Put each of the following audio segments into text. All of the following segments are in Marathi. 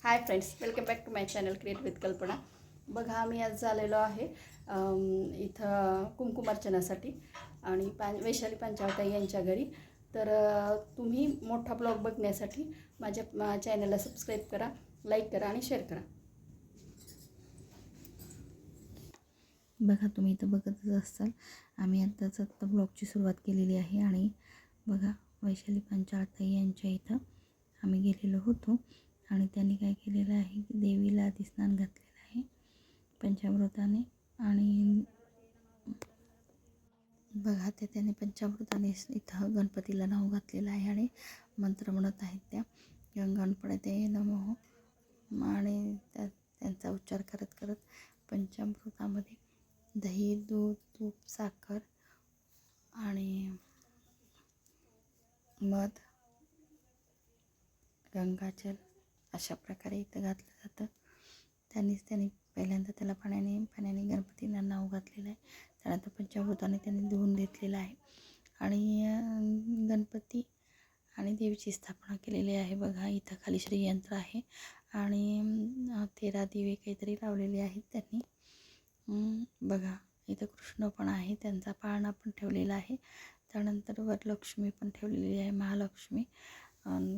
High friends, welcome back to my channel create with Kalpana. बघा, आम्ही आज झालेलो आहे इथं कुंकुमार्चनासाठी आणि वैशाली पंचावताई यांच्या घरी. तर तुम्ही मोठा ब्लॉग बघण्यासाठी माझ्या चॅनलला सबस्क्राईब करा, लाईक करा आणि शेअर करा. बघा, तुम्ही इथं बघतच असाल, आम्ही आत्ताच ब्लॉगची सुरुवात केलेली आहे. आणि बघा, वैशाली पंचावताई यांच्या इथं आम्ही गेलेलो होतो आणि त्यांनी काय केलेलं आहे की देवीला आधी स्नान घातलेलं आहे पंचामृताने. आणि बघा, त्याने पंचामृताने इथं गणपतीला नाव घातलेलं आहे आणि मंत्र म्हणत आहेत त्या गणपते नमो. आणि त्यांचा उच्चार करत करत पंचामृतामध्ये दही, दूध, तूप, साखर आणि मध, गंगाजल अशा प्रकारे इथं घातलं जातं. त्यांनी पहिल्यांदा त्याला पाण्याने गणपतीला नाव घातलेलं आहे. त्यानंतर पंचामृताने त्यांनी धुवून घेतलेलं आहे आणि गणपती आणि देवीची स्थापना केलेली आहे. बघा, इथं खाली श्रीयंत्र आहे आणि 13 दिवे काहीतरी लावलेले आहेत त्यांनी. बघा, इथं कृष्ण पण आहे, त्यांचा पाळणा पण ठेवलेला आहे. त्यानंतर वरलक्ष्मी पण ठेवलेली आहे, महालक्ष्मी.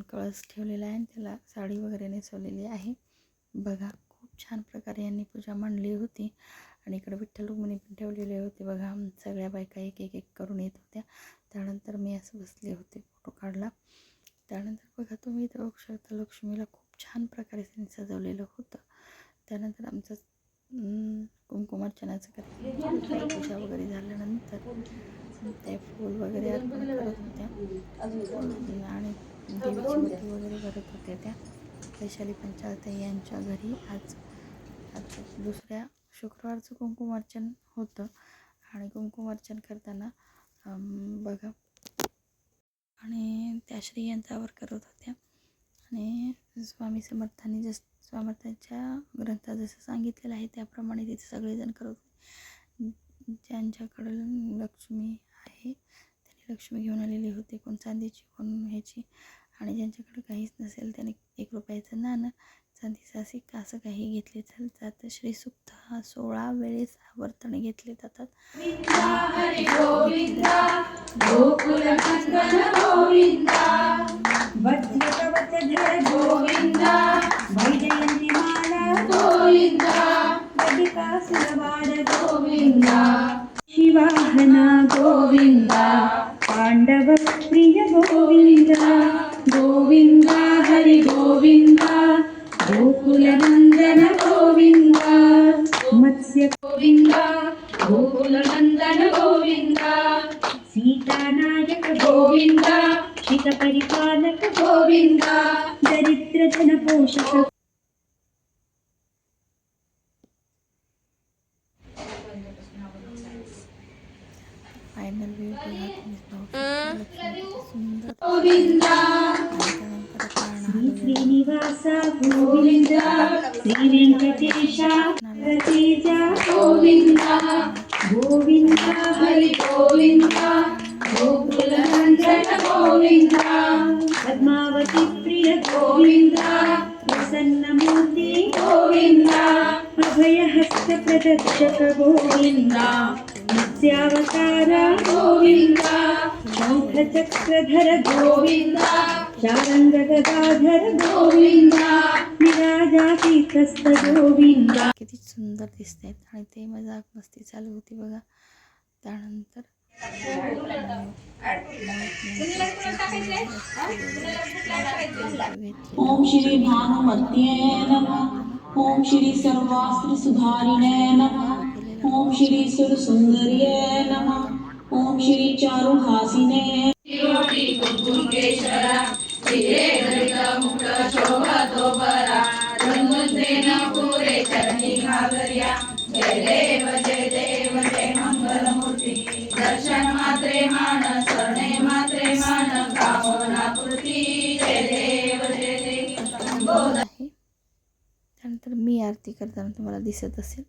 कळस ठेवलेला आहे आणि त्याला साडी वगैरे नेसवलेली आहे. बघा, खूप छान प्रकारे यांनी पूजा मांडली होती. आणि इकडे विठ्ठल रुक्मिणी पण ठेवलेले होते. बघा, सगळ्या बायका एक एक एक करून येत होत्या. त्यानंतर मी असं बसले होते, फोटो काढला. त्यानंतर बघा, तुम्ही इथं बघू शकता, लक्ष्मीला खूप छान प्रकारे त्यांनी सजवलेलं होतं. त्यानंतर आमचं कुंकुमार्चनाचं कार्यक्रम, पूजा वगैरे झाल्यानंतर ते फूल वगैरे अर्पण करत होत्या आणि देवीची ओटी वगैरे भरत होत्या त्या वैशाली पंचावताई यांच्या घरी. आज दुसऱ्या शुक्रवारचं कुंकुमार्चन होतं आणि कुंकुमार्चन करताना बघा, आणि त्या श्रीयंत्रावर करत होत्या. आणि स्वामी समर्थांच्या ग्रंथात जसं सांगितलेलं आहे त्याप्रमाणे तिथे सगळेजण करत होते. ज्यांच्याकडे लक्ष्मी आहे त्यांनी लक्ष्मी घेऊन आलेली होती, कोण चांदीची, कोण ह्याची. आणि ज्यांच्याकडे काहीच नसेल त्याने 1 रुपयाचं नाणं, चांदीचा सिक्का असं काही घेतले चालतात. श्रीसुक्त हा 16 वेळेस आवर्तन घेतले जातात. शिवाहना गोविंदा, पांडव प्रिय गोविंदा, गोविंदा हरि गोविंदा, गोकुलनंदन गोविंदा, मत्स्य गोविंदा, गोकुलनंदन गोविंदा, सीतानायक गोविंदा, शितपरिपालक गोविंदा, दरिद्र जन पोषक. फायनल व्यू बघा, तुम्ही सुंदर. श्री श्रीनिवास गोविंदा, श्री वेंकटेशा रतीजा गोविंदा, गोविंदा हरि गोविंदा, गोकुलनंदन गोविंदा, पद्मावती प्रिय गोविंदा, प्रसन्नमूर्ति गोविंदा, अभयहस्त प्रदक्षक गोविंदा, मत्स्यावतार गोविंदा, शंखचक्रधर गोविंदा, शारंग गदाधर गोविंदा, विराजातीतस्थ गोविंदा. किती सुंदर दिसत आहेत. आणि ते मजाक मस्ती चालू होती बघा. त्यानंतर ओम श्री भानुमत्ये नमः. ओम श्री सर्वास्त्र सुधारिणे नमः. ओम श्री सुरसुंदर्ये नमः. ओम श्री चारुहासिने. दर्शन मात्रे मान, सरणे मात्रे मान, कामना पूर्ती. जय देव जय देव. आहे. त्यानंतर मी आरती करताना तुम्हाला दिसत असेल.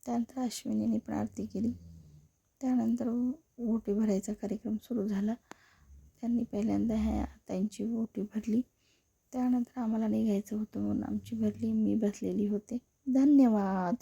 त्यानंतर अश्विनीने पण आरती केली. त्यानंतर ओटी भरायचा कार्यक्रम सुरू झाला. त्यांनी पहिल्यांदा ह्या ताईंची ओटी भरली त्यानंतर आम्हाला निघायचं होतं म्हणून आमची भरली मी बसलेली होते. धन्यवाद.